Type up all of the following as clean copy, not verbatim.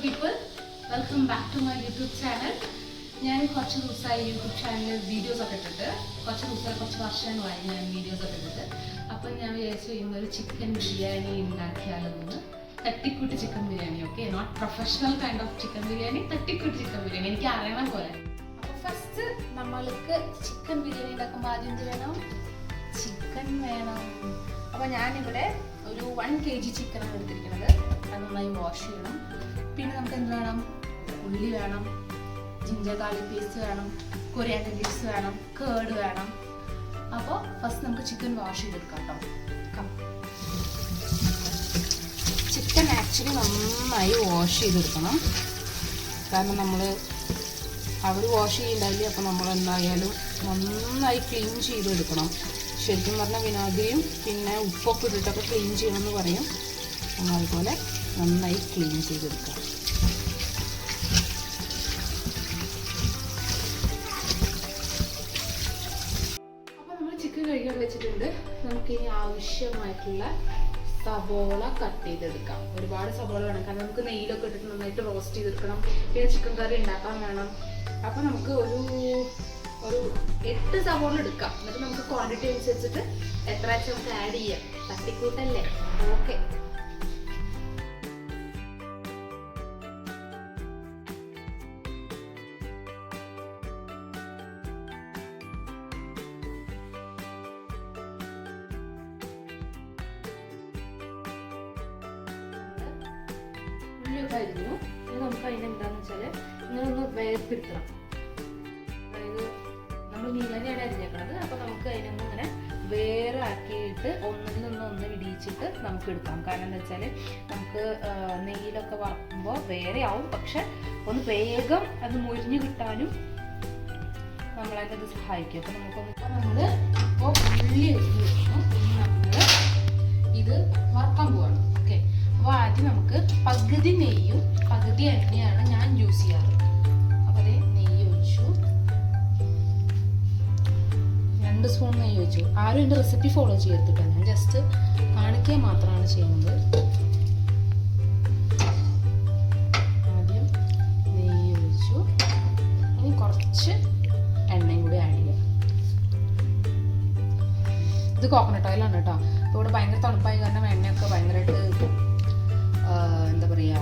people, welcome back to my YouTube channel. ഞാൻ കുറച്ച് ദിവസമായി യൂട്യൂബ് ചാനലിൽ വീഡിയോസ് ഒക്കെ ഇട്ടിട്ട് കുറച്ച് വർഷങ്ങളായി ഞാൻ വീഡിയോസ് ഒക്കെ ഇട്ടിട്ട് അപ്പം ഞാൻ വിചാരിച്ചു ഇന്നൊരു ചിക്കൻ ബിരിയാണി ഉണ്ടാക്കിയാലെന്ന്. തട്ടിക്കൂട്ട് chicken biryani, okay, not professional kind of chicken biryani, തട്ടിക്കൂട്ട് ചിക്കൻ ബിരിയാണി, എനിക്ക് അറിയണ പോലെ. അപ്പോൾ ഫസ്റ്റ് നമ്മൾക്ക് ചിക്കൻ ബിരിയാണി ഉണ്ടാക്കുമ്പോൾ ആദ്യം എന്ത് വേണം? ചിക്കൻ വേണം. അപ്പോൾ ഞാനിവിടെ ഒരു 1 kg ചിക്കനാണ് എടുത്തിരിക്കുന്നത്. അത് നന്നായി വാഷ് ചെയ്യണം. പിന്നെ നമുക്ക് എന്ത് വേണം? ഉള്ളി വേണം, ജിഞ്ചർ ഗാർലിക് പേസ്റ്റ് വേണം, കൊറിയാൻഡർ ലീവ്സ് വേണം, കേർഡ് വേണം. അപ്പോൾ ഫസ്റ്റ് നമുക്ക് ചിക്കൻ വാഷ് ചെയ്തെടുക്കാം കേട്ടോ. ചിക്കൻ ആക്ച്വലി നന്നായി വാഷ് ചെയ്തെടുക്കണം. കാരണം നമ്മൾ അവർ വാഷ് ചെയ്യണ്ടാവില്ലേ, അപ്പോൾ നമ്മൾ എന്തായാലും നന്നായി ക്ലീൻ ചെയ്തെടുക്കണം. ശരിക്കും പറഞ്ഞാൽ വിനാഗിരിയും പിന്നെ ഉപ്പൊക്കെ ഇട്ടിട്ടൊക്കെ ക്ലീൻ ചെയ്യണമെന്ന് പറയും. അതുപോലെ നന്നായി ക്ലീൻ ചെയ്തെടുക്കാം. അപ്പോൾ നമ്മൾ ചിക്കൻ കഴുകാൻ വെച്ചിട്ടുണ്ട്. നമുക്കിനി ആവശ്യമായിട്ടുള്ള സവോള കട്ട് ചെയ്തെടുക്കാം. ഒരുപാട് സവോള വേണം, കാരണം നമുക്ക് നെയ്യിലൊക്കെ ഇട്ടിട്ട് നന്നായിട്ട് റോസ്റ്റ് ചെയ്തെടുക്കണം. പിന്നെ ചിക്കൻ കറി ഉണ്ടാക്കാൻ വേണം. അപ്പോൾ നമുക്ക് ഒരു 8 സവോള എടുക്കാം. എന്നിട്ട് നമുക്ക് ക്വാണ്ടിറ്റി അനുസരിച്ചിട്ട് എത്ര വെച്ചാൽ നമുക്ക് ആഡ് ചെയ്യാം. തട്ടിക്കൂട്ടല്ലേ? ഓക്കെ. ഉള്ളിയൊക്കെ അരിഞ്ഞു. ഇനി നമുക്ക് അതിനെന്താന്ന് വെച്ചാൽ ഇങ്ങനെ ഒന്ന് വേർപ്പെടുത്തണം. അതായത് നമ്മൾ നീളനെയാണ് അരിഞ്ഞേക്കണത്. അപ്പോൾ നമുക്ക് അതിനൊന്ന് ഇങ്ങനെ വേറെ ആക്കിയിട്ട് ഒന്നിൽ നിന്ന് ഒന്ന് വിടിയിച്ചിട്ട് നമുക്ക് എടുക്കാം. കാരണം എന്താ വെച്ചാൽ നമുക്ക് നെയ്യിലൊക്കെ വറക്കുമ്പോൾ വേറെ ആവും, പക്ഷെ ഒന്ന് വേഗം അത് മുരിഞ്ഞു കിട്ടാനും നമ്മളതിനത് സഹായിക്കും. അപ്പോൾ നമ്മൾ ഇപ്പോൾ ഉള്ളി വെച്ചു. നമ്മൾ ഇത് വറക്കാൻ പോവാണ്. ഓക്കെ. അപ്പോൾ ആദ്യം നമുക്ക് പകുതി നെയ്യും പകുതി എണ്ണയാണ് ഞാൻ യൂസ് ചെയ്യാറ്. അപ്പോൾ അതേ നെയ്യ് ഒഴിച്ചു. 2 സ്പൂൺ നെയ്യ് ഒഴിച്ചു. ആരും എൻ്റെ റെസിപ്പി ഫോളോ ചെയ്തിട്ടില്ല, ഞാൻ ജസ്റ്റ് കാണിക്കുക മാത്രമാണ് ചെയ്യുന്നത്. ആദ്യം നെയ്യ് ഒഴിച്ചു. ഇനി കുറച്ച് എണ്ണയും കൂടി ആഡ് ചെയ്യാം. ഇത് കോക്കനട്ട് ഓയിലാണ് കേട്ടോ. ഇപ്പോൾ ഇവിടെ ഭയങ്കര തണുപ്പായി കാരണം എണ്ണയൊക്കെ ഭയങ്കരമായിട്ട് എന്താ പറയുക,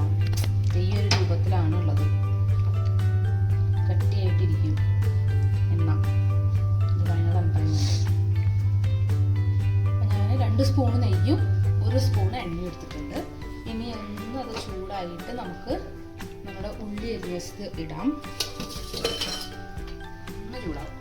ഈ ഒരു രൂപത്തിലാണ് ഉള്ളത്. കട്ടിയായിട്ടിരിക്കും എണ്ണ. ഇത് ഭയങ്കര തണുപ്പായി. അപ്പം ഞാൻ 2 സ്പൂൺ നെയ്യും 1 സ്പൂൺ എണ്ണയും എടുത്തിട്ടുണ്ട്. ഇനി ഒന്ന് അത് ചൂടായിട്ട് നമുക്ക് നമ്മുടെ ഉള്ളി അരിഞ്ഞത് ഇടാം. ഒന്ന് ചൂടാവും.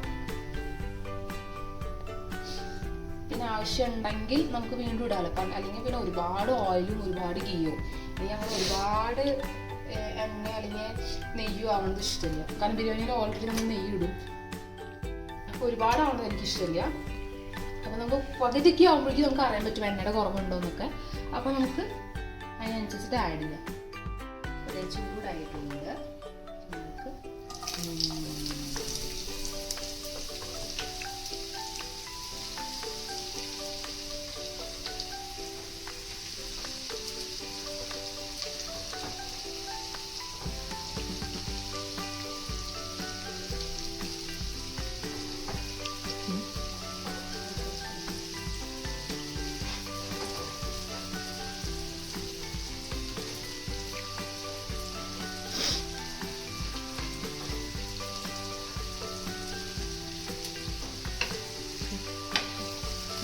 പിന്നെ ആവശ്യം ഉണ്ടെങ്കിൽ നമുക്ക് വീണ്ടും ഇടാമല്ലോ. അല്ലെങ്കിൽ പിന്നെ ഒരുപാട് ഓയിലും ഒരുപാട് ഗീയോ, അല്ലെങ്കിൽ നമ്മൾ ഒരുപാട് എണ്ണ അല്ലെങ്കിൽ നെയ്യോ ആവുന്നത് ഇഷ്ടമില്ല. കാരണം ബിരിയാണിയിൽ ഓൾറെഡി നമ്മൾ നെയ്യ് ഇടും. അപ്പോൾ ഒരുപാട് ആവുന്നത് എനിക്ക് ഇഷ്ടമില്ല. അപ്പോൾ നമുക്ക് പകുതിയൊക്കെ ആകുമ്പോഴേക്കും നമുക്ക് അറിയാൻ പറ്റും എണ്ണയുടെ കുറവുണ്ടോ എന്നൊക്കെ. അപ്പോൾ നമുക്ക് അതിനനുസരിച്ചിട്ട് ആഡ് ചെയ്യാം. അതേ ചൂടായിട്ടുണ്ട്. നമുക്ക്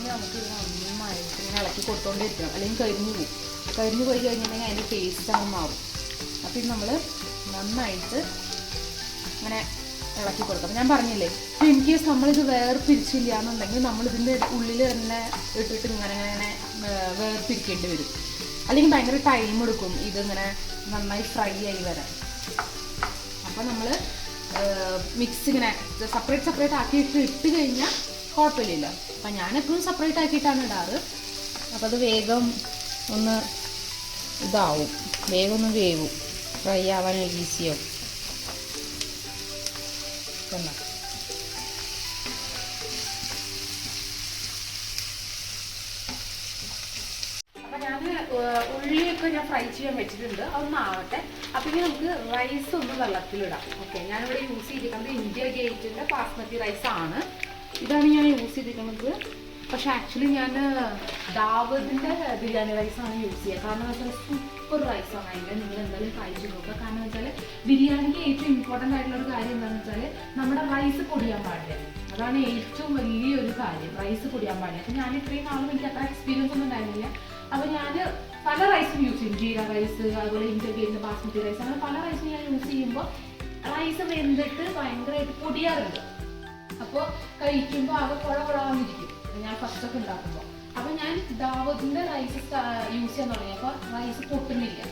നമുക്കിത് നന്നായിട്ട് ഇങ്ങനെ ഇളക്കി കൊടുത്തോണ്ടിരിക്കണം, അല്ലെങ്കിൽ കരിഞ്ഞു പോകും. കരിഞ്ഞു പോയി കഴിഞ്ഞിട്ടുണ്ടെങ്കിൽ അതിൻ്റെ ടേസ്റ്റ് അങ്ങ് മാറും. അപ്പോൾ ഇത് നമ്മൾ നന്നായിട്ട് ഇങ്ങനെ ഇളക്കി കൊടുക്കാം. അപ്പോൾ ഞാൻ പറഞ്ഞില്ലേ, ഇപ്പോൾ ഇൻ കേസ് നമ്മളിത് വേർപിരിച്ചില്ല എന്നുണ്ടെങ്കിൽ നമ്മളിതിൻ്റെ ഉള്ളിൽ തന്നെ ഇട്ടിട്ട് ഇങ്ങനെ വേർപിരിക്കേണ്ടി വരും. അല്ലെങ്കിൽ ഭയങ്കര ടൈം എടുക്കും ഇതിങ്ങനെ നന്നായി ഫ്രൈ ആയി വരാൻ. അപ്പോൾ നമ്മൾ മിക്സ് ഇങ്ങനെ സെപ്പറേറ്റ് ആക്കിയിട്ട് ഇട്ട് കഴിഞ്ഞാൽ കുഴപ്പമില്ല. അപ്പം ഞാനെപ്പോഴും സെപ്പറേറ്റ് ആക്കിയിട്ടാണ് ഇടാറ്. അപ്പോൾ അത് വേഗം ഒന്ന് ഇതാവും, വേഗം ഒന്ന് വേവും, ഫ്രൈ ആവാൻ ഈസിയാവും. അപ്പം ഞാൻ ഉള്ളിയൊക്കെ ഒക്കെ ഞാൻ ഫ്രൈ ചെയ്യാൻ വെച്ചിട്ടുണ്ട്, അതൊന്നും ആവട്ടെ. അപ്പോൾ ഇനി നമുക്ക് റൈസ് ഒന്ന് വെള്ളത്തിലിടാം. ഓക്കെ, ഞാനിവിടെ യൂസ് ചെയ്തിരിക്കുന്നത് ഇന്ത്യ ഗേറ്റിൻ്റെ ബാസ്മതി റൈസാണ്. ഇതാണ് ഞാൻ യൂസ് ചെയ്തിരിക്കുന്നത്. പക്ഷെ ആക്ച്വലി ഞാൻ ദാവൂദിൻ്റെ ബിരിയാണി റൈസാണ് യൂസ് ചെയ്യുക. കാരണം എന്ന് വെച്ചാൽ സൂപ്പർ റൈസാണ്. അതിൻ്റെ നിങ്ങൾ എന്തായാലും ട്രൈ ചെയ്ത് നോക്കുക. കാരണം എന്ന് വെച്ചാൽ ബിരിയാണിക്ക് ഏറ്റവും ഇമ്പോർട്ടൻ്റ് ആയിട്ടുള്ളൊരു കാര്യം എന്താണെന്ന് വെച്ചാൽ നമ്മുടെ റൈസ് പൊടിയാൻ പാടില്ല. അതാണ് ഏറ്റവും വലിയൊരു കാര്യം, റൈസ് പൊടിയാൻ പാടില്ല. അപ്പോൾ ഞാൻ ഇത്രയും നാളും എനിക്ക് അത്ര എക്സ്പീരിയൻസ് ഒന്നും ഉണ്ടായിരുന്നില്ല. അപ്പോൾ ഞാൻ പല റൈസും യൂസ് ചെയ്യും. ജീര റൈസ്, അതുപോലെ ഇന്ത്യ ഗേറ്റിൻ്റെ ബാസ്മതി റൈസ്, അങ്ങനെ പല റൈസും ഞാൻ യൂസ് ചെയ്യുമ്പോൾ റൈസ് വെന്തിട്ട് ഭയങ്കരമായിട്ട് പൊടിയാറുണ്ട്. അപ്പോൾ കഴിക്കുമ്പോൾ ആകെ കുഴവന്നിരിക്കും ഞാൻ ഫസ്റ്റൊക്കെ ഉണ്ടാക്കുമ്പോൾ. അപ്പോൾ ഞാൻ ദാവൂദിൻ്റെ റൈസ് യൂസ് ചെയ്യാൻ തുടങ്ങിയപ്പോൾ റൈസ് പൊട്ടുന്നില്ല.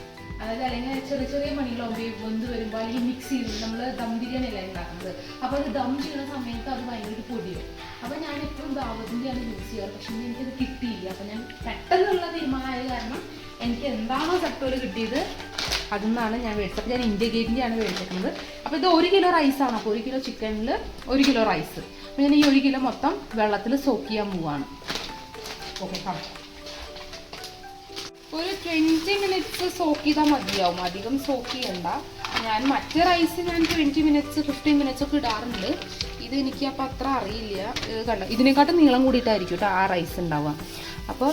അതായത് അല്ലെങ്കിൽ ചെറിയ ചെറിയ മണികളാകുമ്പോൾ വെന്ത് വരുമ്പോൾ അല്ലെങ്കിൽ മിക്സ് ചെയ്ത് നമ്മൾ ദം ബിരിയാണി അല്ല ഉണ്ടാക്കുന്നത്. അപ്പോൾ അത് ദം ചെയ്യുന്ന സമയത്ത് അത് ഭയങ്കര പൊടിയും. അപ്പോൾ ഞാൻ എപ്പോഴും ദാവൂദിൻ്റെയാണ് യൂസ് ചെയ്യാറ്. പക്ഷേ എനിക്കത് കിട്ടിയില്ല. അപ്പോൾ ഞാൻ പെട്ടെന്നുള്ള തീരുമാനമായ കാരണം എനിക്ക് എന്താണോ ചട്ടോല് കിട്ടിയത് അതിൽ ഞാൻ മേടിച്ചത്. അപ്പോൾ ഞാൻ ഇന്ത്യ ഗേറ്റിൻ്റെയാണ് മേടിച്ചിരിക്കുന്നത്. അപ്പോൾ ഇത് 1 കിലോ റൈസാണ്. അപ്പോൾ 1 കിലോ ചിക്കനിൽ 1 കിലോ റൈസ്. അപ്പോൾ ഞാൻ ഈ 1 കിലോ മൊത്തം വെള്ളത്തിൽ സോക്ക് ചെയ്യാൻ പോവാണ്. ഓക്കെ, ഒരു 20 മിനിറ്റ്സ് സോക്ക് ചെയ്താൽ മതിയാവും, അധികം സോക്ക് ചെയ്യണ്ട. ഞാൻ മറ്റേ റൈസ് ഞാൻ 20 മിനിറ്റ്സ് 15 മിനിറ്റ്സ് ഒക്കെ ഇടാറുണ്ട്. ഇത് എനിക്ക് അപ്പോൾ അത്ര അറിയില്ല. കണ്ട ഇതിനെക്കാട്ടും നീളം കൂടിയിട്ടായിരിക്കും കേട്ടോ ആ റൈസ് ഉണ്ടാവുക. അപ്പോൾ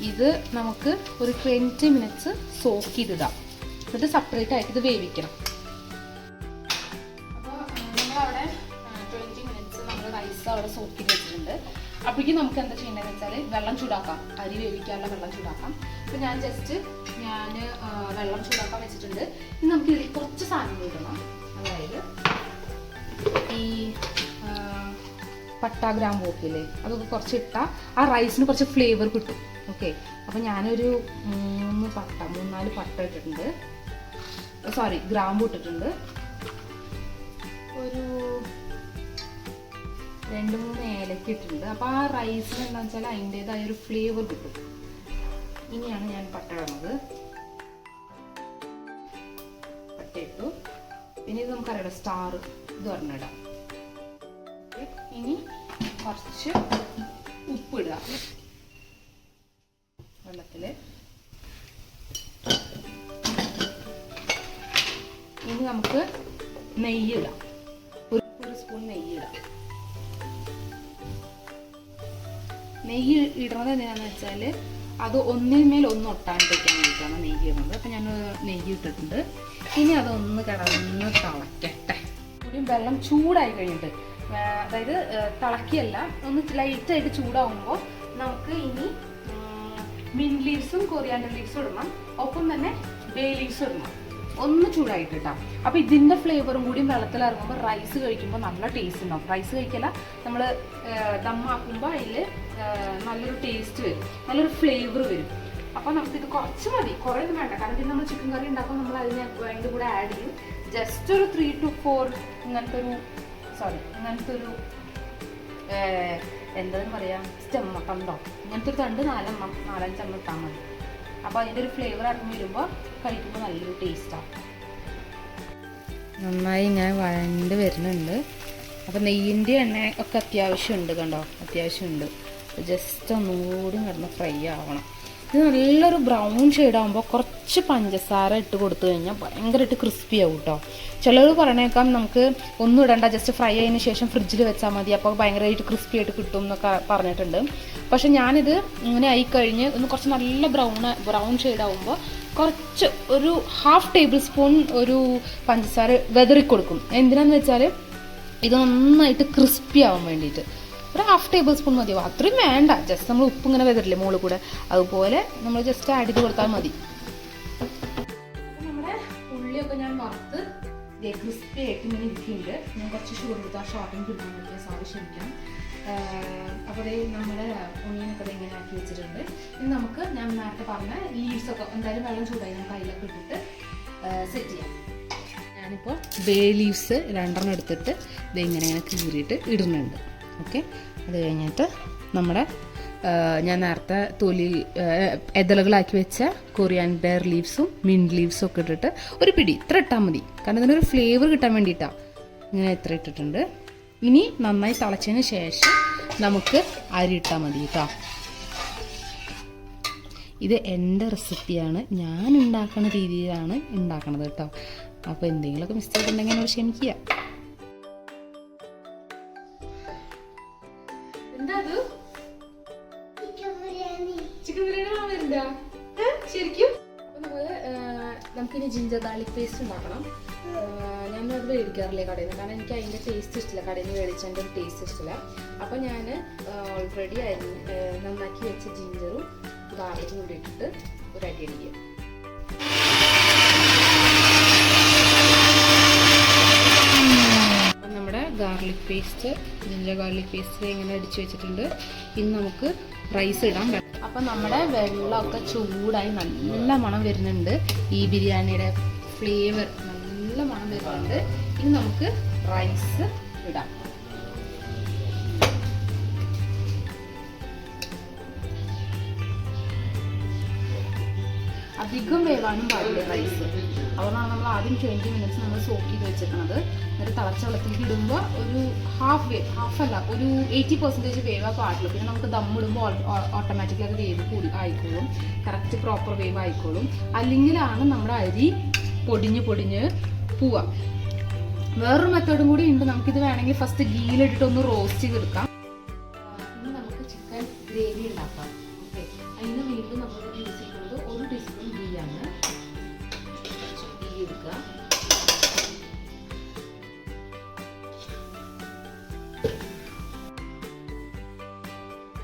ഇത് നമുക്ക് ഒരു 20 മിനിറ്റ്സ് സോക്ക് ചെയ്തിടാം. എന്നിട്ട് സെപ്പറേറ്റ് ആയിട്ട് ഇത് വേവിക്കണം. അപ്പോൾ നമ്മളവിടെ 20 മിനിറ്റ്സ് നമ്മൾ റൈസ് അവിടെ സോക്ക് ചെയ്ത് വെച്ചിട്ടുണ്ട്. അപ്പോഴേക്കും നമുക്ക് എന്താ ചെയ്യേണ്ടതെന്ന് വെച്ചാൽ വെള്ളം ചൂടാക്കാം, അരി വേവിക്കാനുള്ള വെള്ളം ചൂടാക്കാം. അപ്പോൾ ഞാൻ വെള്ളം ചൂടാക്കാൻ വെച്ചിട്ടുണ്ട്. ഇനി നമുക്ക് ഇതിൽ കുറച്ച് സാധനങ്ങൾ ഇടണം. അതായത് ഈ പട്ട ഗ്രാമ്പൂ ഒക്കെ ഇല്ലേ, അതൊക്കെ കുറച്ച് ഇട്ടാൽ ആ റൈസിന് കുറച്ച് ഫ്ലേവർ കിട്ടും. ഓക്കെ, അപ്പോൾ ഞാനൊരു 3-4 പട്ട ഇട്ടിട്ടുണ്ട്. സോറി, ഗ്രാമ്പൂ ഇട്ടിട്ടുണ്ട്. ഒരു 2-3 ഏലക്ക ഇട്ടിട്ടുണ്ട്. അപ്പോൾ ആ റൈസിന് എന്താണെന്ന് വെച്ചാൽ അതിൻ്റേതായ ഒരു ഫ്ലേവർ കിട്ടും. ഇനിയാണ് ഞാൻ പട്ട ഇടുന്നത്. പട്ട ഇട്ടു. പിന്നെ ഇത് നമുക്കറിയാം സ്റ്റാർ, ഇത് പറഞ്ഞിടാം. ഇനി കുറച്ച് ഉപ്പിടുക വെള്ളത്തിൽ. ഇനി നമുക്ക് നെയ്യിടാം. ഒരു സ്പൂൺ നെയ്യിടാം. നെയ്യ് ഇടുന്നത് എന്തിനാന്ന് വെച്ചാൽ അത് ഒന്നിന്മേൽ ഒന്ന് ഒട്ടാണ്ടിരിക്കാൻ വേണ്ടിയിട്ടാണ് നെയ്യ് ഇടുന്നത്. അപ്പം ഞാൻ നെയ്യ് ഇട്ടിട്ടുണ്ട്. ഇനി അതൊന്ന് കിടന്ന് തിളക്കട്ടെ. കൂടിയും വെള്ളം ചൂടായി കഴിഞ്ഞിട്ട്, അതായത് തിളക്കിയല്ല, ഒന്ന് ലൈറ്റായിട്ട് ചൂടാവുമ്പോൾ നമുക്ക് ഇനി മിന്റ് ലീവ്സും കൊറിയാൻഡർ ലീവ്സും ഇടണം. ഒപ്പം തന്നെ ബേ ലീവ്സും ഇടണം. ഒന്ന് ചൂടായിട്ട് കേട്ടോ. അപ്പോൾ ഇതിൻ്റെ ഫ്ലേവറും കൂടി വെള്ളത്തിൽ ഇറങ്ങുമ്പോൾ റൈസ് കഴിക്കുമ്പോൾ നല്ല ടേസ്റ്റ് ഉണ്ടാവും. റൈസ് കഴിക്കല, നമ്മൾ ദമ്മാക്കുമ്പോൾ അതിൽ നല്ലൊരു ടേസ്റ്റ് വരും, നല്ലൊരു ഫ്ലേവർ വരും. അപ്പോൾ നമുക്കിത് കുറച്ച് മതി, കുറേ ഒന്നും വേണ്ട. കാരണം ഇത് നമ്മൾ ചിക്കൻ കറി ഉണ്ടാക്കുമ്പോൾ നമ്മൾ അതിന് അതിൻ്റെ കൂടെ ആഡ് ചെയ്യും. ജസ്റ്റ് ഒരു 3 to 4 ഇങ്ങനത്തെ ഒരു എന്താണെന്ന് പറയാം, സ്റ്റെമ്മ തണ്ടോ, ഇങ്ങനത്തെ ഒരു തണ്ട് 4-5 എണ്ണം ഇട്ടാൽ മതി. അപ്പോൾ അതിൻ്റെ ഒരു ഫ്ലേവർ ഇറങ്ങി വരുമ്പോൾ കഴിക്കുമ്പോൾ നല്ലൊരു ടേസ്റ്റാണ്. നന്നായി ഇങ്ങനെ വഴണ്ട് വരുന്നുണ്ട്. അപ്പോൾ നെയ്യിൻ്റെ എണ്ണ ഒക്കെ അത്യാവശ്യമുണ്ട്, കണ്ടോ, അത്യാവശ്യമുണ്ട്. ജസ്റ്റ് ഒന്നുകൂടി കിടന്ന് ഫ്രൈ ആവണം. ഇത് നല്ലൊരു ബ്രൗൺ ഷെയ്ഡാകുമ്പോൾ കുറച്ച് പഞ്ചസാര ഇട്ട് കൊടുത്തു കഴിഞ്ഞാൽ ഭയങ്കരമായിട്ട് ക്രിസ്പി ആവും കേട്ടോ. ചിലർ പറയണേക്കാം നമുക്ക് ഒന്നും ഇടണ്ട, ജസ്റ്റ് ഫ്രൈ ആയതിനു ശേഷം ഫ്രിഡ്ജിൽ വെച്ചാൽ മതി, അപ്പോൾ ഭയങ്കരമായിട്ട് ക്രിസ്പി ആയിട്ട് കിട്ടും എന്നൊക്കെ പറഞ്ഞിട്ടുണ്ട്. പക്ഷെ ഞാനിത് ഇങ്ങനെ ആയിക്കഴിഞ്ഞ് ഒന്ന് കുറച്ച് നല്ല ബ്രൗൺ ഷെയ്ഡാകുമ്പോൾ കുറച്ച് ഒരു 1/2 ടേബിൾ സ്പൂൺ ഒരു പഞ്ചസാര വെതറി കൊടുക്കും. എന്തിനാന്ന് വെച്ചാൽ ഇത് നന്നായിട്ട് ക്രിസ്പി ആവാൻ വേണ്ടിയിട്ട്. ഒരു 1/2 ടേബിൾ സ്പൂൺ മതിയാവും, അത്രയും വേണ്ട. ജസ്റ്റ് നമ്മൾ ഉപ്പ് ഇങ്ങനെ വെതറില്ലേ മുകളിൽ കൂടെ, അതുപോലെ നമ്മൾ ജസ്റ്റ് ആഡ് ചെയ്ത് കൊടുത്താൽ മതി. നമ്മുടെ ഉള്ളിയൊക്കെ ഞാൻ വറുത്ത് ക്രിസ്പി ആയിട്ട് ഇങ്ങനെ ഇരിക്കുന്നുണ്ട്. ഞാൻ കുറച്ച് ഷുഗർ എടുത്ത് ആ ഷോർട്ടിങ് കിട്ടാൻ പറ്റിയ സാവശ്യമില്ല. അപ്പോൾ നമ്മുടെ ഉണ്ണിയനൊക്കെ ഇങ്ങനെ ആക്കി വെച്ചിട്ടുണ്ട്. ഇനി നമുക്ക് ഞാൻ നേരത്തെ പറഞ്ഞ ലീവ്സൊക്കെ എന്തായാലും വെള്ളം ചൂടായി നമുക്ക് അതിലൊക്കെ ഇട്ടിട്ട് സെറ്റ് ചെയ്യാം. ഞാനിപ്പോൾ ബേ ലീവ്സ് 2 എടുത്തിട്ട് ഇത് ഇങ്ങനെ കീറിയിട്ട് ഇടുന്നുണ്ട്. ഓക്കെ, അത് കഴിഞ്ഞിട്ട് നമ്മുടെ ഞാൻ നേരത്തെ ഇതളുകളാക്കി വെച്ച കൊറിയാൻഡർ ലീവ്സും മിന്റ് ലീവ്സും ഒക്കെ ഇട്ടിട്ട് ഒരു പിടി ഇത്ര ഇട്ടാൽ മതി. കാരണം ഇതിനൊരു ഫ്ലേവർ കിട്ടാൻ വേണ്ടിയിട്ടാണ് ഇങ്ങനെ ഇത്ര ഇട്ടിട്ടുണ്ട്. ഇനി നന്നായി തിളച്ചതിന് ശേഷം നമുക്ക് അരി ഇട്ടാൽ മതി കേട്ടോ. ഇത് എൻ്റെ റെസിപ്പിയാണ്, ഞാൻ ഉണ്ടാക്കുന്ന രീതിയിലാണ് ഉണ്ടാക്കണത് കേട്ടോ. അപ്പോൾ എന്തെങ്കിലുമൊക്കെ മിസ്റ്റേക്ക് ഉണ്ടെങ്കിൽ എന്നോട് ക്ഷമിക്കുക. എന്താ അത്? ചിക്കൻ ബിരിയാണി വരുന്നുണ്ടാ ശരിക്കും? അപ്പോൾ നമുക്കിനി ജിഞ്ചർ ഗാർലിക് പേസ്റ്റ് ഉണ്ടാക്കണം. ഞാനത് മേടിക്കാറില്ലേ കടയിൽ നിന്ന്, കാരണം എനിക്ക് അതിൻ്റെ ടേസ്റ്റ് ഇഷ്ടമില്ല, കടയിൽ നിന്ന് മേടിച്ചതിൻ്റെ ഒരു ടേസ്റ്റ് ഇഷ്ടമില്ല. അപ്പോൾ ഞാൻ ഓൾറെഡി നന്നാക്കി വെച്ച ജിഞ്ചറും ഗാർലിക്കും കൂടി ഇട്ടിട്ട് ഒരു അടി അടിക്കുക. അപ്പം നമ്മുടെ garlic paste, ginger garlic paste ഇങ്ങനെ അടിച്ചു വെച്ചിട്ടുണ്ട്. ഇനി നമുക്ക് റൈസ് ഇടാം. അപ്പം നമ്മുടെ വെള്ളമൊക്കെ ചൂടായി നല്ല മണം വരുന്നുണ്ട്, ഈ ബിരിയാണിയുടെ ഫ്ലേവർ നല്ല മണം വരുന്നുണ്ട്. ഇനി നമുക്ക് റൈസ് ഇടാം. അധികം വേവാനും പാടില്ല റൈസ്. അതുകൊണ്ടാണ് നമ്മൾ ആദ്യം 20 മിനിറ്റ്സ് നമ്മൾ സോക്ക് ചെയ്ത് വെച്ചിരിക്കുന്നത്. എന്നിട്ട് തിളച്ച വെള്ളത്തിലേക്ക് ഇടുമ്പോൾ ഒരു ഹാഫല്ല ഒരു 80% വേവാ പാടുള്ളൂ. പിന്നെ നമുക്ക് ദമ്മിടുമ്പോൾ ഓട്ടോമാറ്റിക്കലി അത് വേവ് കൂടി ആയിക്കോളും, കറക്റ്റ് പ്രോപ്പർ വേവ് ആയിക്കോളും. അല്ലെങ്കിലാണ് നമ്മുടെ അരി പൊടിഞ്ഞ് പോവുക. വേറൊരു മെത്തേഡും കൂടി ഉണ്ട്. നമുക്കിത് വേണമെങ്കിൽ ഫസ്റ്റ് ഗീയിലിട്ടിട്ട് ഒന്ന് റോസ്റ്റ് ചെയ്തെടുക്കാം. ഇനി നമുക്ക് ചിക്കൻ ഗ്രേവി ഉണ്ടാക്കാം. ഓക്കെ, അതിന് വീണ്ടും നമ്മൾ യൂസ് ചെയ്യുന്നത് 1 ടീസ്പൂൺ ഗീയാണ്. ഗീ എടുക്കുക.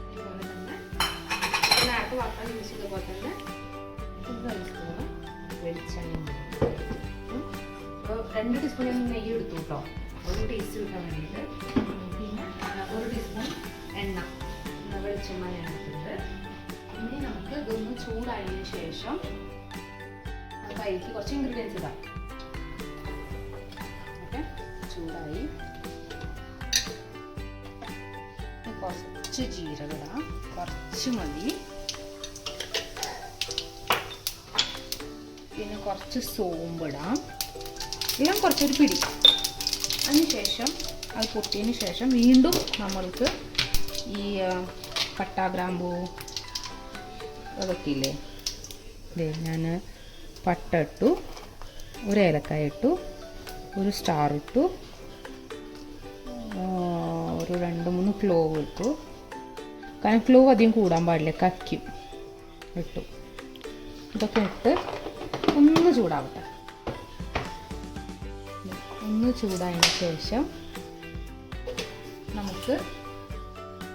അതുപോലെ തന്നെ നേരത്തെ വറുക്കാൻ യൂസ് ചെയ്തപോലെ തന്നെ 2 സ്പൂണ് വെളിച്ചെണ്ണ, 2 ടീസ്പൂൺ ഞാൻ നെയ്യ് എടുത്തു കേട്ടോ, ഒരു ടേസ്റ്റ് കിട്ടാൻ വേണ്ടിയിട്ട്. പിന്നെ 1 ടീസ്പൂൺ എണ്ണ, വെളിച്ചെണ്ണ ഞാൻ എടുത്തിട്ടുണ്ട്. ഇനി നമുക്ക് ഇതൊന്ന് ചൂടായതിനു ശേഷം നമുക്ക് അതിലേക്ക് കുറച്ച് ഇൻഗ്രീഡിയൻസ് ഇടാം. ഓക്കെ, ചൂടായി. കുറച്ച് ജീരകം ഇടാം, കുറച്ച് മതി. പിന്നെ കുറച്ച് സോമ്പിടാം, എല്ലാം കുറച്ചൊരു പിടി. അതിനുശേഷം അത് പൊട്ടിയതിന് ശേഷം വീണ്ടും നമ്മൾക്ക് ഈ പട്ട ഗ്രാമ്പൂ അതൊക്കെ ഇല്ലേ, ഇതേ ഞാൻ പട്ട ഇട്ടു, ഒരു ഏലക്കായ ഇട്ടു, ഒരു സ്റ്റാർ ഇട്ടു, ഒരു 2-3 ക്ലോവ് ഇട്ടു. കാരണം ക്ലോവ് അധികം കൂടാൻ പാടില്ല, കക്കും ഇട്ടു. ഇതൊക്കെ ഇട്ട് ഒന്ന് ചൂടാവട്ടെ. ഒന്ന് ചൂടായതിന് ശേഷം നമുക്ക്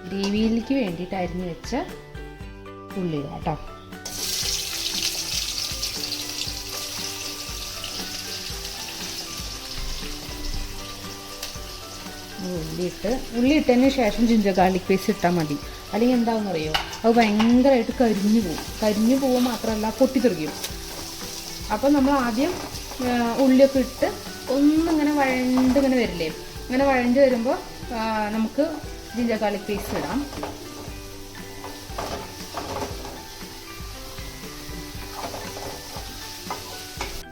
ഗ്രേവിയിലേക്ക് വേണ്ടിയിട്ട് അരിഞ്ഞ് വെച്ച ഉള്ളി ഇടാം കേട്ടോ. ഉള്ളി ഇട്ടതിന് ശേഷം ജിഞ്ചർ ഗാർലിക് പേസ്റ്റ് ഇട്ടാൽ മതി. അല്ലെങ്കിൽ എന്താണെന്ന് അറിയോ, അത് ഭയങ്കരമായിട്ട് കരിഞ്ഞു പോകുക മാത്രമല്ല പൊട്ടിത്തെറിക്കും. അപ്പം നമ്മൾ ആദ്യം ഉള്ളിയൊക്കെ ഇട്ട് ഒന്നിങ്ങനെ വഴണ്ടിങ്ങനെ വരില്ലേ, അങ്ങനെ വഴണ്ട് വരുമ്പോൾ നമുക്ക് ജിഞ്ചർ ഗാർലിക് പേസ്റ്റ് ഇടാം.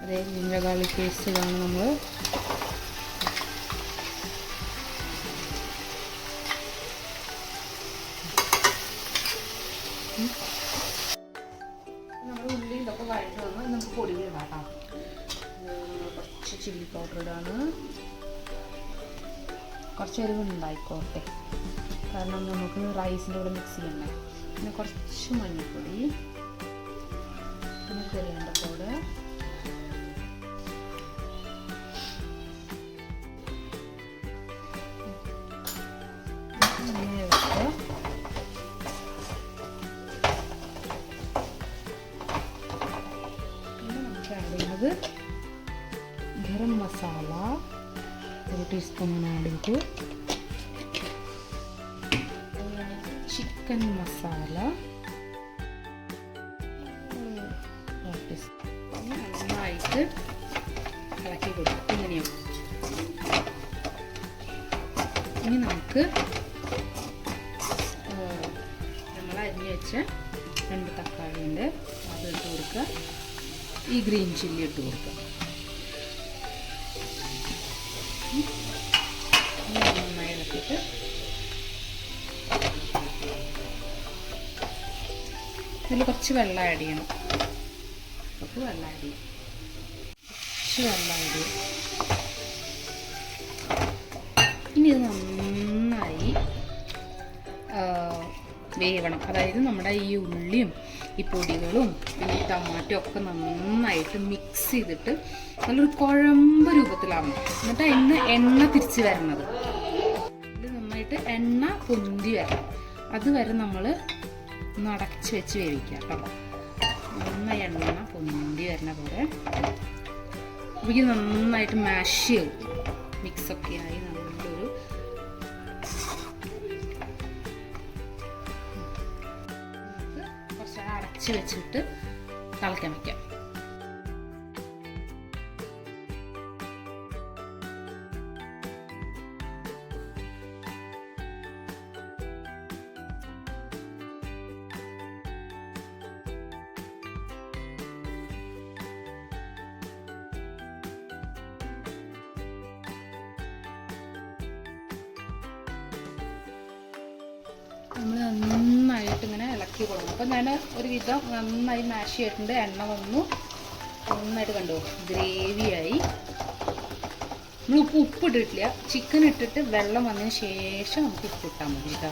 അതേ ജിഞ്ചർ ഗാർലിക് പേസ്റ്റ് ഇതാണ് നമ്മൾ. ഉള്ളി ഇതൊക്കെ വഴണ്ട് വന്ന് നമുക്ക് പൊടികൾ ഇടാം. കുറച്ച് ചില്ലി പൗഡർ ഇടാണ്, കുറച്ച് എരിവുണ്ടായിക്കോട്ടെ, കാരണം നമുക്ക് റൈസിൻ്റെ കൂടെ മിക്സ് ചെയ്യണ്ടേ. പിന്നെ കുറച്ച് മഞ്ഞൾപ്പൊടി, പിന്നെ കൊറിയാൻഡർ പൗഡർ, ഇങ്ങനെ വെക്കുക. പിന്നെ നമുക്ക് ആഡ് ചെയ്യുന്നത് ഗരം മസാല 1 ടീസ്പൂൺ ആഡ് ചെയ്തു, ചിക്കൻ മസാല നന്നായിട്ട് ഇളക്കി കൊടുക്കും. ഇങ്ങനെയാണ്. ഇനി നമുക്ക് നമ്മൾ അരിഞ്ഞ് വെച്ച 2 തക്കാളി ഉണ്ട്, അത് ഇട്ട് കൊടുക്കുക. ഈ ഗ്രീൻ ചില്ലി ഇട്ട് കൊടുക്കുക. നന്നായി ഇളക്കിയിട്ട് ഇതിൽ കുറച്ച് വെള്ളം ആഡ് ചെയ്യണം. കുറച്ച് വെള്ളം ആഡ് ചെയ്യും. ഇനി ഇത് നന്നായി വേവണം. അതായത് നമ്മുടെ ഈ ഉള്ളിയും ഈ പൊടികളും പിന്നെ ഈ ടൊമാറ്റോ ഒക്കെ നന്നായിട്ട് മിക്സ് ചെയ്തിട്ട് നല്ലൊരു കുഴമ്പ് രൂപത്തിലാവണം. എന്നിട്ട് അതിന് എണ്ണ തിരിച്ച് വരണത്, ഇത് നന്നായിട്ട് എണ്ണ പൊന്തി വരണം. അതുവരെ നമ്മൾ അടച്ച് വെച്ച് വേവിക്കാം കേട്ടോ. നന്നായി എണ്ണ പൊന്തി വരണ പോലെ ഇത് നന്നായിട്ട് മാഷ് ചെയ്യും. മിക്സൊക്കെ ആയി നല്ലൊരു കുറച്ച് അടച്ച് വെച്ചിട്ട് തിളയ്ക്കാൻ വയ്ക്കാം. നമ്മൾ നന്നായിട്ട് ഇങ്ങനെ ഇളക്കി കൊടുക്കണം. അപ്പം ഞാൻ ഒരു വിധം നന്നായി മാഷ് ചെയ്തിട്ടുണ്ട്. എണ്ണ വന്നു നന്നായിട്ട് കണ്ടു ഗ്രേവിയായി. നമ്മൾ ഉപ്പ് ഇട്ടിട്ടില്ല. ചിക്കൻ ഇട്ടിട്ട് വെള്ളം വന്നതിന് ശേഷം നമുക്ക് ഉപ്പ് ഇട്ടാൽ മതി കേട്ടോ.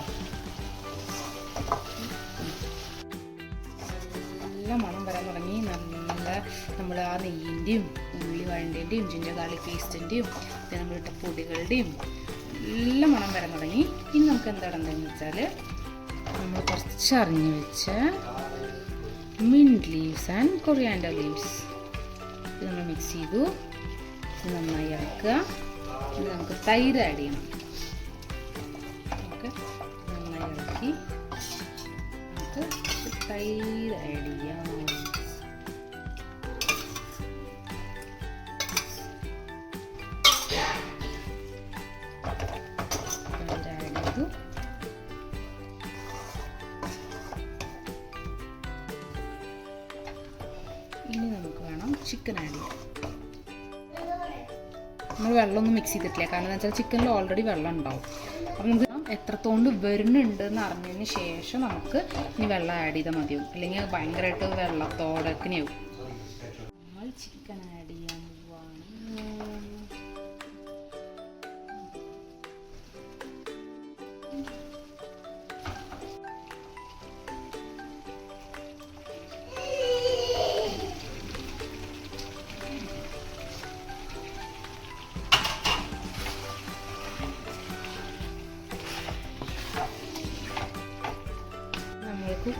നല്ല മണം വരാൻ തുടങ്ങി. നല്ല നമ്മൾ ആ നെയ്യിൻ്റെയും ഉള്ളി വഴണ്ടേൻ്റെയും ജിഞ്ചർ ഗാർലിക് പേസ്റ്റിൻ്റെയും പിന്നെ നമ്മളിട്ട പൊടികളുടെയും നല്ല മണം വരാൻ തുടങ്ങി. ഇനി നമുക്ക് എന്താണെന്ന് വെച്ചാൽ നമ്മൾ കുറച്ച് അറിഞ്ഞ് വെച്ച mint leaves and coriander leaves ഇത് നമ്മൾ മിക്സ് ചെയ്തു. ഇത് നന്നായി ഇറക്കുക. ഇത് നമുക്ക് തൈര് ആഡ് ചെയ്യണം. ഓക്കെ, നന്നായി ഇറക്കി നമുക്ക് തൈര് ആഡ് ചെയ്യാം. ഇനി നമുക്ക് വേണം ചിക്കൻ ആഡ് ചെയ്യാം. നമ്മൾ വെള്ളമൊന്നും മിക്സ് ചെയ്തിട്ടില്ല, കാരണം എന്താ വെച്ചാൽ ചിക്കനിൽ ഓൾറെഡി വെള്ളം ഉണ്ടാവും. അപ്പം നമുക്ക് എത്രത്തോണ്ട് വരുന്നുണ്ട് എന്ന് അറിഞ്ഞതിന് ശേഷം നമുക്ക് ഇനി വെള്ളം ആഡ് ചെയ്താൽ മതിയാവും. അല്ലെങ്കിൽ ഭയങ്കരമായിട്ട് വെള്ളത്തോടൊക്കെയാവും. നമ്മൾ ചിക്കൻ ആഡ് ചെയ്യാൻ പോവാണ്.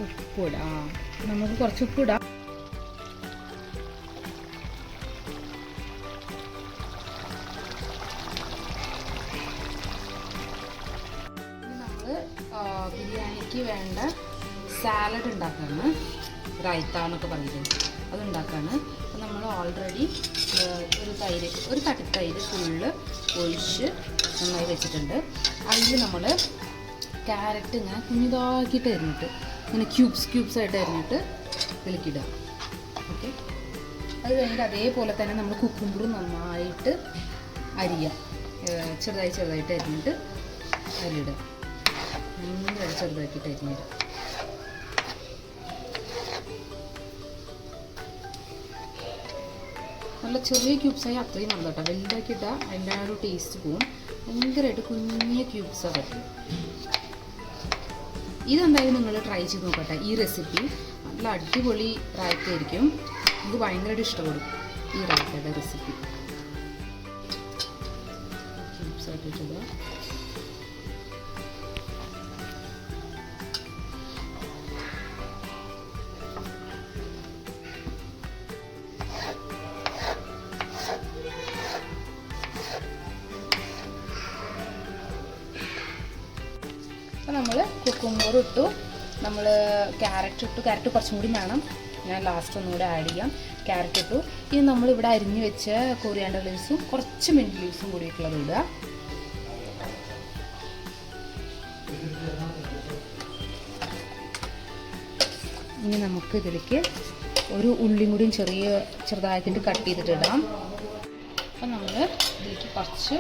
ഉപ്പിടാം. നമുക്ക് കുറച്ച് ഉപ്പിടാം. നമ്മൾ ബിരിയാണിക്ക് വേണ്ട സാലഡ് ഉണ്ടാക്കാണ്, റൈത്ത എന്നൊക്കെ പറഞ്ഞിട്ടുണ്ട്, അതുണ്ടാക്കാണ്. അപ്പം നമ്മൾ ഓൾറെഡി ഒരു കട്ടിത്തൈര് ഫുള്ള് ഒഴിച്ച് നന്നായി വെച്ചിട്ടുണ്ട്. അതിൽ നമ്മൾ ക്യാരറ്റ് ഇങ്ങനെ കുഞ്ഞിതാക്കിയിട്ട് അരിഞ്ഞിട്ട് ഇങ്ങനെ ക്യൂബ്സ് ആയിട്ട് അരിഞ്ഞിട്ട് ഇതിലേക്കിടുക. ഓക്കെ, അത് കഴിഞ്ഞിട്ട് അതേപോലെ തന്നെ നമ്മൾ കുക്കുമ്പറും നന്നായിട്ട് അരിയുക. ചെറുതായിട്ട് അരിഞ്ഞിട്ട് അരിയിടുക. ഭയങ്കര ചെറുതാക്കിയിട്ട് അരിഞ്ഞിടുക. നല്ല ചെറിയ ക്യൂബ്സായി അത്രയും നല്ല കേട്ടോ. വലുതാക്കി ഇട്ടാൽ അതിൻ്റെ ആ ഒരു ടേസ്റ്റ് പോവും. ഭയങ്കരമായിട്ട് കുഞ്ഞ ക്യൂബ്സാണ് പറ്റും. ഇതെന്തായാലും നിങ്ങൾ ട്രൈ ചെയ്ത് നോക്കട്ടെ. ഈ റെസിപ്പി നല്ല അടിപൊളി റായ്ത്തായിരിക്കും. എനിക്ക് ഭയങ്കരമായിട്ട് ഇഷ്ടപ്പെടും ഈ റായ്ത്തയുടെ റെസിപ്പി. ക്യൂബ്സായിട്ടിട്ടുക. അപ്പോൾ നമ്മൾ കുക്കുമ്പർ ഇട്ടു, നമ്മൾ ക്യാരറ്റ് ഇട്ടു. ക്യാരറ്റ് കുറച്ചും കൂടി വേണം, ഞാൻ ലാസ്റ്റ് ഒന്നുകൂടി ആഡ് ചെയ്യാം. ക്യാരറ്റ് ഇട്ടു. ഇനി നമ്മളിവിടെ അരിഞ്ഞ് വെച്ച കൊറിയാണ്ടർ ലീവ്സും കുറച്ച് മിൻറ്റ് ലീവ്സും കൂടിയിട്ടുള്ളത് ഇടുക. ഇനി നമുക്ക് ഇതിലേക്ക് ഒരു ഉള്ളിയും കൂടിയും ചെറുതായിട്ട് കട്ട് ചെയ്തിട്ട് ഇടാം. അപ്പം നമ്മൾ ഇതിലേക്ക് കുറച്ച്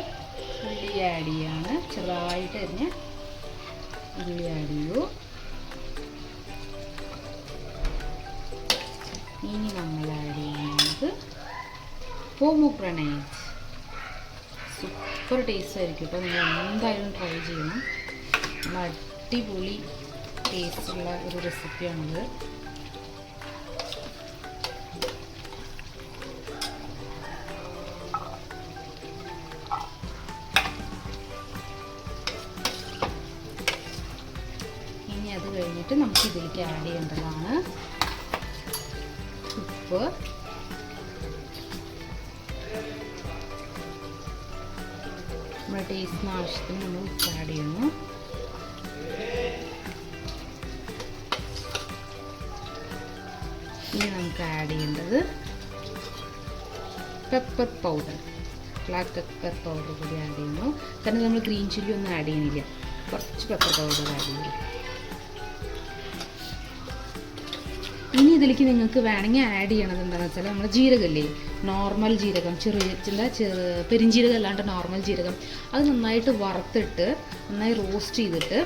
ഉള്ളി ആഡ് ചെയ്യാണ്. ചെറുതായിട്ട് അരിഞ്ഞ് ഉള്ളി ആഡ് ചെയ്യൂ. ഇനി നമ്മൾ ആഡ് ചെയ്യുന്നത് പോമോഗ്രാനൈറ്റ്. സൂപ്പർ ടേസ്റ്റ് ആയിരിക്കും കേട്ടോ, നിങ്ങൾ എന്തായാലും ട്രൈ ചെയ്യണം. നല്ല അടിപൊളി ടേസ്റ്റുള്ള ഒരു റെസിപ്പിയാണിത്. ഇനി അത് കഴിഞ്ഞിട്ട് നമുക്ക് ഇതിലേക്ക് ആഡ് ചെയ്യേണ്ടതാണ് ഉപ്പ്, നമ്മുടെ ടേസ്റ്റിന് ആവശ്യത്തിന് നമ്മൾ ഉപ്പ് ആഡ് ചെയ്യുന്നു. ഇനി നമുക്ക് ആഡ് ചെയ്യേണ്ടത് pepper powder, black pepper powder കൂടി ആഡ് ചെയ്യുന്നു. കാരണം നമ്മൾ ഗ്രീൻ ചില്ലി ഒന്നും ആഡ് ചെയ്യുന്നില്ല, കുറച്ച് പെപ്പർ പൗഡർ ആഡ് ചെയ്യുന്നു. ഇനി ഇതിലേക്ക് നിങ്ങൾക്ക് വേണമെങ്കിൽ ആഡ് ചെയ്യണത് എന്താണെന്ന് വെച്ചാൽ നമ്മൾ ജീരകമില്ലേ, നോർമൽ ജീരകം, പെരിഞ്ജീരകം അല്ലാണ്ട് നോർമൽ ജീരകം, അത് നന്നായിട്ട് വറുത്തിട്ട് നന്നായി റോസ്റ്റ് ചെയ്തിട്ട്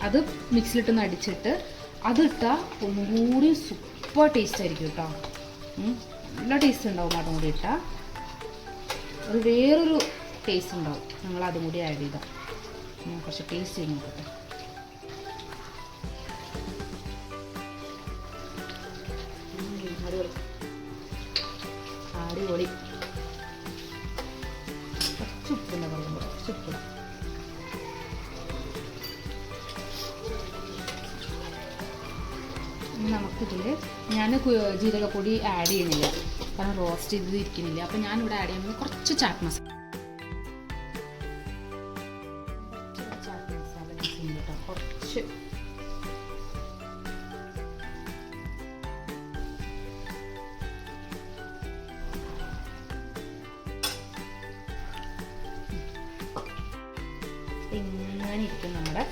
അത് മിക്സിയിലിട്ടൊന്ന് അടിച്ചിട്ട് അതിട്ടാൽ ഒന്നുകൂടി സൂപ്പർ ടേസ്റ്റ് ആയിരിക്കും കേട്ടോ. നല്ല ടേസ്റ്റ് ഉണ്ടാവും അതും കൂടി ഇട്ടാൽ, അത് വേറൊരു ടേസ്റ്റ് ഉണ്ടാവും. നിങ്ങൾ അതും കൂടി ആഡ് ചെയ്താൽ കുറച്ച് ടേസ്റ്റ് ചെയ്ത് നോക്കട്ടെ. അടിപൊളി. കുറച്ച് ഉപ്പിൻ്റെ പറയുമ്പോൾ കുറച്ച് ഉപ്പ്. നമുക്കിതിൽ ഞാൻ ജീരകപ്പൊടി ആഡ് ചെയ്യണില്ല, കാരണം റോസ്റ്റ് ചെയ്ത് ഇരിക്കുന്നില്ല. അപ്പം ഞാനിവിടെ ആഡ് ചെയ്യുന്നത് കുറച്ച് ചാറ്റ് മസാല കേട്ടോ, കുറച്ച്. ഇങ്ങനെ ഇരിക്കും നമ്മുടെ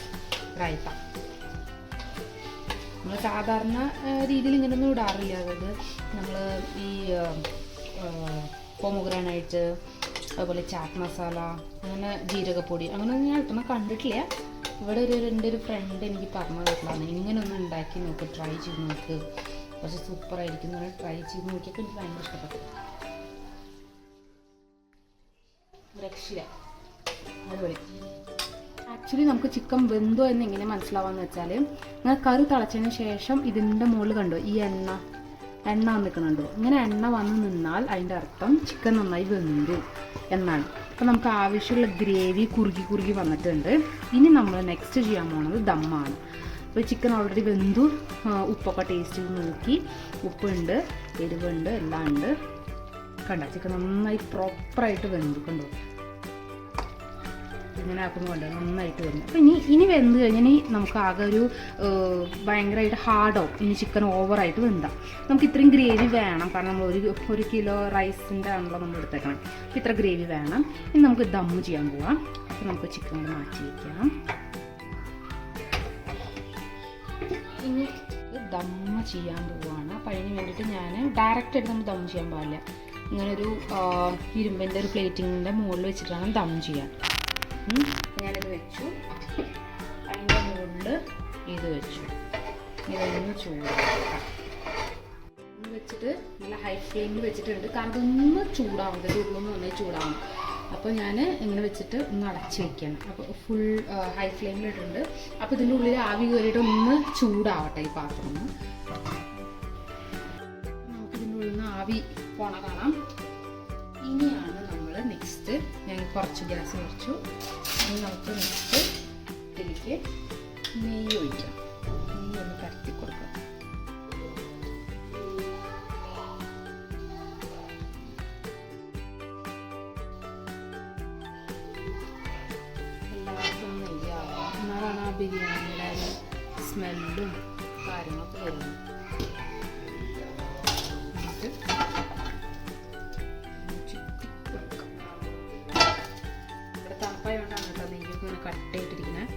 റൈത്ത. നമ്മൾ സാധാരണ രീതിയിൽ ഇങ്ങനെയൊന്നും ഇടാറില്ല. അതായത് നമ്മൾ ഈ പോമോഗ്രാനൈറ്റ്, അതുപോലെ ചാറ്റ് മസാല, അങ്ങനെ ജീരകപ്പൊടി അങ്ങനെയൊന്നും ഞാൻ ഇട്ടണം കണ്ടിട്ടില്ല. ഇവിടെ എൻ്റെ ഒരു ഫ്രണ്ട് എനിക്ക് പറഞ്ഞു തന്നിട്ടുള്ളതാണ്, ഇങ്ങനെയൊന്നും ഉണ്ടാക്കി നോക്ക്, ട്രൈ ചെയ്ത് നോക്ക്, പക്ഷേ സൂപ്പറായിരിക്കും. അങ്ങനെ ട്രൈ ചെയ്ത് നോക്കിയപ്പോൾ എനിക്ക് ഭയങ്കര ഇഷ്ടപ്പെട്ടു. രക്ഷിത അതുപോലെ ആക്ച്വലി നമുക്ക് ചിക്കൻ വെന്തോ എന്ന് എങ്ങനെ മനസ്സിലാവാന്ന് വെച്ചാൽ, നിങ്ങൾ കറി തിളച്ചതിന് ശേഷം ഇതിൻ്റെ മുകളിൽ കണ്ടോ ഈ എണ്ണ നിൽക്കുന്നുണ്ടോ, ഇങ്ങനെ എണ്ണ വന്ന് നിന്നാൽ അതിൻ്റെ അർത്ഥം ചിക്കൻ നന്നായി വെന്തു എന്നാണ്. അപ്പോൾ നമുക്ക് ആവശ്യമുള്ള ഗ്രേവി കുറുകി വന്നിട്ടുണ്ട്. ഇനി നമ്മൾ നെക്സ്റ്റ് ചെയ്യാൻ പോകുന്നത് ദമ്മാണ്. അപ്പോൾ ചിക്കൻ ഓൾറെഡി വെന്തു, ഉപ്പൊക്കെ ടേസ്റ്റ് ചെയ്ത് നോക്കി, ഉപ്പുണ്ട്, എരിവുണ്ട്, എല്ലാം ഉണ്ട്. കണ്ട ചിക്കൻ നന്നായി പ്രോപ്പറായിട്ട് വെന്തു കണ്ടോ, ഇങ്ങനെ ആക്കുമ്പോൾ കണ്ടോ നന്നായിട്ട് വെന്തു. അപ്പോൾ ഇനി വെന്ത് കഴിഞ്ഞാൽ നമുക്ക് ആകെ ഒരു ഭയങ്കരമായിട്ട് ഹാർഡാവും. ഇനി ചിക്കൻ ഓവറായിട്ട് വെന്താം. നമുക്ക് ഇത്രയും ഗ്രേവി വേണം, കാരണം നമ്മൾ ഒരു കിലോ റൈസിൻ്റെ ആണല്ലോ നമ്മൾ എടുത്തേക്കണം. അപ്പോൾ ഇത്ര ഗ്രേവി വേണം. ഇനി നമുക്ക് ദം ചെയ്യാൻ പോവാം. അപ്പോൾ നമുക്ക് ചിക്കൻ മാറ്റി വയ്ക്കാം. ഇനി ദം ചെയ്യാൻ പോവാണ്. അപ്പോൾ അതിന് വേണ്ടിയിട്ട് ഞാൻ ഡയറക്റ്റായിട്ട് നമ്മൾ ദം ചെയ്യാൻ പാടില്ല. ഇങ്ങനൊരു ഇരുമ്പിൻ്റെ ഒരു പ്ലേറ്റിങ്ങിൻ്റെ മുകളിൽ വെച്ചിട്ടാണ് ദം ചെയ്യാൻ. ഞാനിത് വെച്ചു, അതിൻ്റെ മുകളിൽ ഇത് വെച്ചു. ഇതൊന്ന് ചൂടാക്കാം. ഒന്ന് വെച്ചിട്ട് നല്ല ഹൈ ഫ്ലെയിമിൽ വെച്ചിട്ടുണ്ട്, കാരണം ഇതൊന്ന് ചൂടാവും, ഇത് ഉള്ളൊന്ന് നന്നായി ചൂടാവും. അപ്പോൾ ഞാൻ ഇങ്ങനെ വെച്ചിട്ട് ഒന്ന് അടച്ച് വയ്ക്കണം. അപ്പോൾ ഫുൾ ഹൈ ഫ്ലെയിമിലിട്ടുണ്ട്. അപ്പോൾ ഇതിൻ്റെ ഉള്ളിൽ ആവി കയറിയിട്ട് ഒന്ന് ചൂടാവട്ടെ ഈ പാത്രം ഒന്ന്. നമുക്കിതിൻ്റെ ഉള്ളിൽ നിന്ന് ആവി പോണ കാണാം. ഇനിയാണ് നമ്മൾ നെക്സ്റ്റ്, ഞാൻ കുറച്ച് ഗ്യാസ് കുറച്ചു. ഇനി നമുക്ക് നെക്സ്റ്റ് ഇതിലേക്ക് നെയ്യ് ഒഴിക്കാം. നെയ്യ് ഒന്ന് പരത്തി കൊടുക്കാം. എല്ലാവർക്കും നെയ്യാവാം, എന്നാലാണ് ആ ബിരിയാണിയുടെ സ്മെല്ലും കാര്യങ്ങളൊക്കെ വരുന്നത്. തണുപ്പായതുകൊണ്ടാണ് കേട്ടോ നെയ്യൊക്കെ ഇങ്ങനെ കട്ടയിട്ടിരിക്കുന്നത്.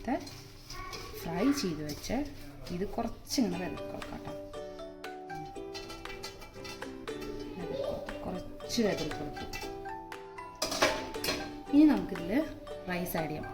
നേരത്തെ ഫ്രൈ ചെയ്ത് വെച്ച് ഇത് കുറച്ചിങ്ങനെ വെതർക്കൊടുക്കാം കേട്ടോ. കുറച്ച് വെതർക്കൊടുത്തു. ഇനി നമുക്കിതിൽ റൈസ് ആഡ് ചെയ്യാം.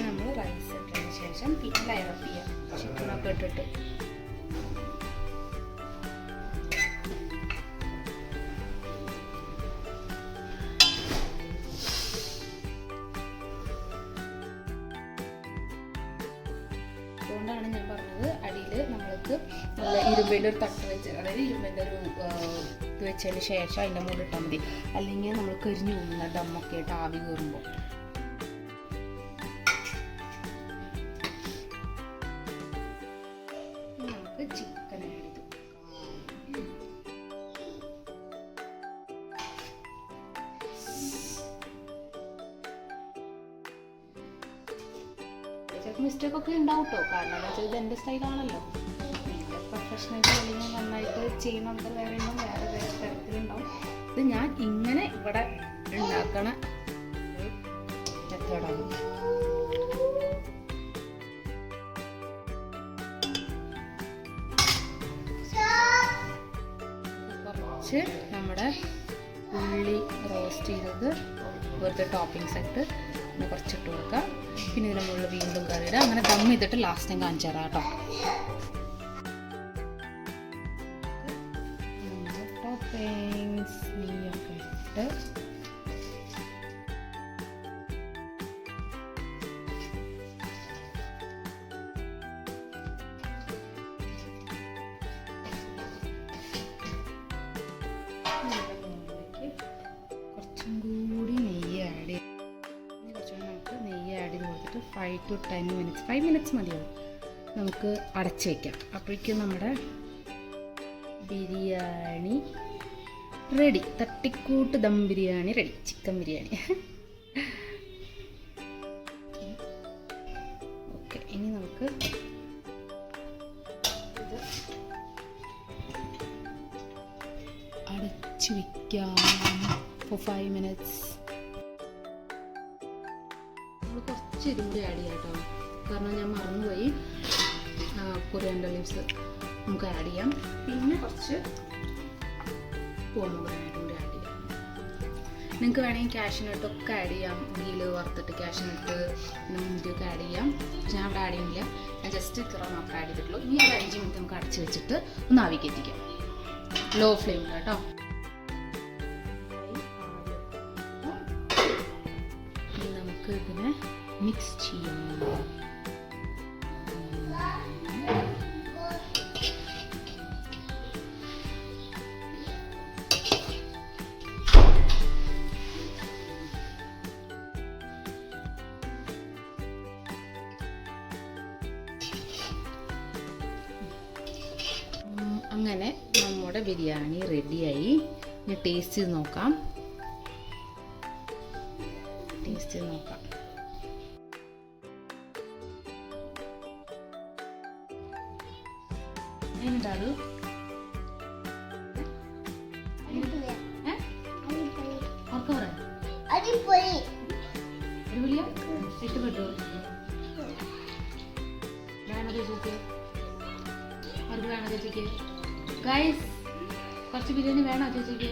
നമ്മൾ റൈസ് ഇട്ടതിന് ശേഷം പിന്നെ ലെയർ ചെയ്യാം ചിക്കനൊക്കെ ഇട്ടിട്ട്. അതുകൊണ്ടാണ് ഞാൻ പറഞ്ഞത് അടിയിൽ നമ്മൾക്ക് നല്ല ഇരുമ്പിൻ്റെ ഒരു തട്ട് വെച്ച്, അതായത് ഇരുമ്പിൻ്റെ ഒരു ഇത് വെച്ചതിന് ശേഷം അതിൻ്റെ മുകളിൽ ഇട്ടാൽ മതി. അല്ലെങ്കിൽ നമ്മൾ കരിഞ്ഞു പോകുന്ന ദമ്മൊക്കെ ആയിട്ട് ആവി കയറുമ്പോൾ. നമുക്ക് ചിക്കൻ ആഡ് ചെയ്ത് മിസ്റ്റേക്ക് ഒക്കെ ഉണ്ടാവും കേട്ടോ. കാരണം എന്താ വെച്ചാൽ ഇത് എൻ്റെ സ്റ്റൈലാണല്ലോ. നിങ്ങൾ പ്രൊഫഷണലി അല്ലെങ്കിൽ നന്നായിട്ട് ചെയ്യണമെങ്കിൽ വേറെ വേറെ തരത്തിലുണ്ടാവും. ഇത് ഞാൻ ഇങ്ങനെ ഇവിടെ ഉണ്ടാക്കണ ഒരു മെത്തേഡാണ്. കുറച്ച് നമ്മുടെ ഉള്ളി റോസ്റ്റ് ചെയ്തത് വെറുതെ ടോപ്പിങ്സ് ആയിട്ട് പിന്നെ കുറച്ചിട്ട് കൊടുക്കുക. പിന്നെ ഇതിൻ്റെ മുകളിൽ വീണ്ടും കറിയിടുക. അങ്ങനെ ദം ചെയ്തിട്ട് ലാസ്റ്റ് ഞാൻ കാണിച്ചു തരാം കേട്ടോ. ടോപ്പിങ്സ് നെയ്യൊക്കെ ഇട്ട് കുറച്ചും കൂടി നെയ്യ് ആഡ് ചെയ്ത് 5 to 10 minutes 5 minutes മതിയാവും. നമുക്ക് അടച്ച് വയ്ക്കാം. അപ്പോഴേക്കും നമ്മുടെ ബിരിയാണി റെഡി. തട്ടിക്കൂട്ട് dum biryani ready. Chicken biryani. Okay, ഇനി നമുക്ക് ഇത് അടച്ച് വയ്ക്കാം for 5 minutes. കുറച്ച് ഇതും കൂടി ആഡ് ചെയ്യാം കേട്ടോ. കാരണം ഞാൻ മറന്നുപോയി. കൊറിയാൻഡർ ലീവ്സ് നമുക്ക് ആഡ് ചെയ്യാം. പിന്നെ കുറച്ച് പോമഗ്രാനേറ്റും കൂടി ആഡ് ചെയ്യാം. നിങ്ങൾക്ക് വേണമെങ്കിൽ കാഷ്യൂനട്ടൊക്കെ ആഡ് ചെയ്യാം. ഗീൽ വറുത്തിട്ട് കാഷ്യൂനട്ട് പിന്നെ മുന്തിയൊക്കെ ആഡ് ചെയ്യാം. ഞാൻ അവിടെ ആഡ് ചെയ്യുന്നില്ല. ഞാൻ ജസ്റ്റ് ഇത്ര മാത്രമേ ആഡ് ചെയ്തിട്ടുള്ളൂ. ഇനി ഒരു 5 മിനിറ്റ് നമുക്ക് അടച്ച് വെച്ചിട്ട് ഒന്ന് ആവിക്ക് എത്തിക്കാം. ലോ ഫ്ലെയിമിൽ കേട്ടോ. ഇനി നമുക്ക് ഇതിനെ മിക്സ് ചെയ്യാം. അങ്ങനെ നമ്മുടെ ബിരിയാണി റെഡിയായി. ഇനി ടേസ്റ്റ് ചെയ്ത് നോക്കാം. എങ്ങനെയുണ്ടാവും? അടിപൊളിയാ? ഇഷ്ടപ്പെട്ടോ? വേണോ ചേച്ചിക്ക്? അവർക്ക് വേണോ ചേച്ചിക്ക്? ഗൈസ്, കുറച്ച് ബിരിയാണി വേണോ ചേച്ചിക്ക്?